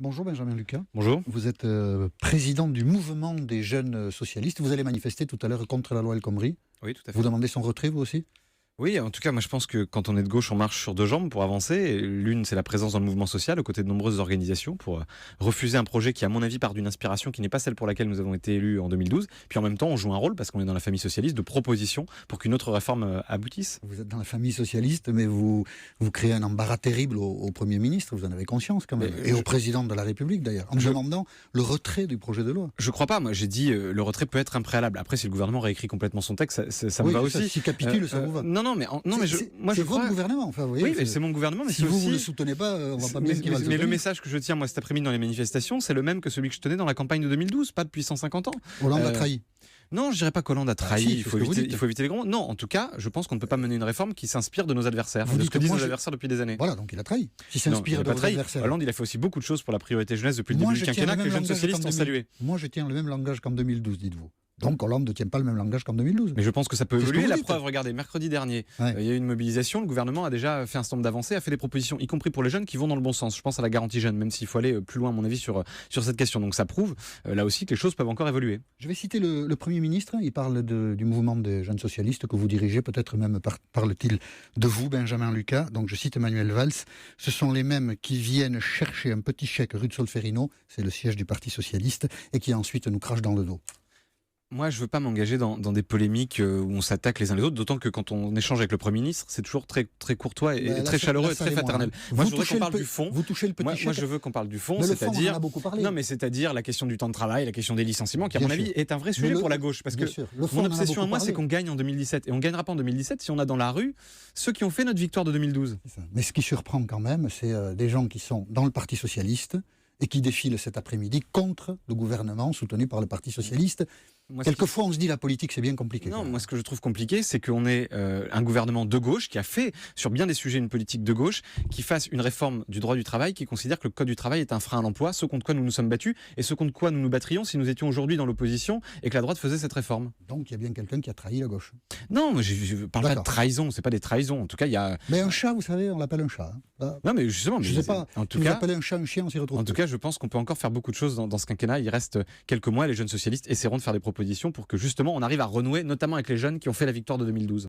Bonjour Benjamin Lucas. Bonjour. Vous êtes président du mouvement des jeunes socialistes. Vous allez manifester tout à l'heure contre la loi El Khomri. Oui, tout à fait. Vous demandez son retrait, vous aussi? Oui, en tout cas, moi je pense que quand on est de gauche, on marche sur deux jambes pour avancer. L'une, c'est la présence dans le mouvement social, aux côtés de nombreuses organisations, pour refuser un projet qui, à mon avis, part d'une inspiration qui n'est pas celle pour laquelle nous avons été élus en 2012. Puis en même temps, on joue un rôle, parce qu'on est dans la famille socialiste, de proposition pour qu'une autre réforme aboutisse. Vous êtes dans la famille socialiste, mais vous créez un embarras terrible au Premier ministre, vous en avez conscience quand même, et au Président de la République d'ailleurs, en demandant le retrait du projet de loi. Je crois pas, moi j'ai dit le retrait peut être un préalable. Après, si le gouvernement réécrit complètement son texte, ça Oui, me va ça, aussi. Si capitule, ça vous va. Non, mais moi je c'est votre gouvernement, enfin, vous voyez. Oui, mais c'est mon gouvernement, mais si c'est vous aussi... ne le soutenez pas, on va pas bien qu'il va le Mais soutenir. le message que je tiens moi cet après-midi dans les manifestations, c'est le même que celui que je tenais dans la campagne de 2012, pas depuis 150 ans. Hollande a trahi. Non, je dirais pas qu'Hollande a trahi. Si, il faut éviter les grands mots. Non, en tout cas, je pense qu'on ne peut pas mener une réforme qui s'inspire de nos adversaires, de ce que disent nos adversaires depuis des années. Voilà, donc il a trahi. S'il s'inspire de nos adversaires. Hollande, il a fait aussi beaucoup de choses pour la priorité jeunesse depuis le début du quinquennat que les jeunes socialistes ont salué. Moi, je tiens le même langage qu'en 2012, dites-vous. Donc Hollande ne tient pas le même langage qu'en 2012. Mais je pense que ça peut évoluer. La preuve, regardez, mercredi dernier, il y a eu une mobilisation. Le gouvernement a déjà fait un certain nombre d'avancées, a fait des propositions, y compris pour les jeunes, qui vont dans le bon sens. Je pense à la garantie jeune, même s'il faut aller plus loin, à mon avis, sur cette question. Donc ça prouve, là aussi, que les choses peuvent encore évoluer. Je vais citer le Premier ministre. Il parle du mouvement des jeunes socialistes que vous dirigez. Peut-être même parle-t-il de vous, Benjamin Lucas. Donc je cite Emmanuel Valls. Ce sont les mêmes qui viennent chercher un petit chèque rue de Solferino, c'est le siège du Parti socialiste, et qui ensuite nous crachent dans le dos. Moi, je ne veux pas m'engager dans des polémiques où on s'attaque les uns les autres, d'autant que quand on échange avec le Premier ministre, c'est toujours très, très courtois et très chaleureux et très fraternel. Moi, je voudrais qu'on parle du fond. Vous touchez le petit chèque. Moi, je veux qu'on parle du fond, c'est-à-dire... Non, mais c'est-à-dire la question du temps de travail, la question des licenciements, qui, à mon avis, est un vrai sujet pour la gauche. Parce que mon obsession à moi, c'est qu'on gagne en 2017. Et on ne gagnera pas en 2017 si on a dans la rue ceux qui ont fait notre victoire de 2012. Mais ce qui surprend quand même, c'est des gens qui sont dans le Parti socialiste et qui défilent cet après-midi contre le gouvernement soutenu par le Parti socialiste. Quelquefois, on se dit la politique, c'est bien compliqué. Non, moi, ce que je trouve compliqué, c'est qu'on ait un gouvernement de gauche qui a fait, sur bien des sujets, une politique de gauche, qui fasse une réforme du droit du travail, qui considère que le code du travail est un frein à l'emploi, ce contre quoi nous nous sommes battus, et ce contre quoi nous nous battrions si nous étions aujourd'hui dans l'opposition et que la droite faisait cette réforme. Donc, il y a bien quelqu'un qui a trahi la gauche. Non, mais je ne parle pas de trahison, c'est pas des trahisons. En tout cas, il y a... Mais un chat, vous savez, on l'appelle un chat. Non, mais justement... Je ne sais pas, en tout cas, un chat, un chien, on s'y retrouve. En tout cas, je pense qu'on peut encore faire beaucoup de choses dans ce quinquennat. Il reste quelques mois, les jeunes socialistes essaieront de faire des propositions pour que justement on arrive à renouer, notamment avec les jeunes qui ont fait la victoire de 2012.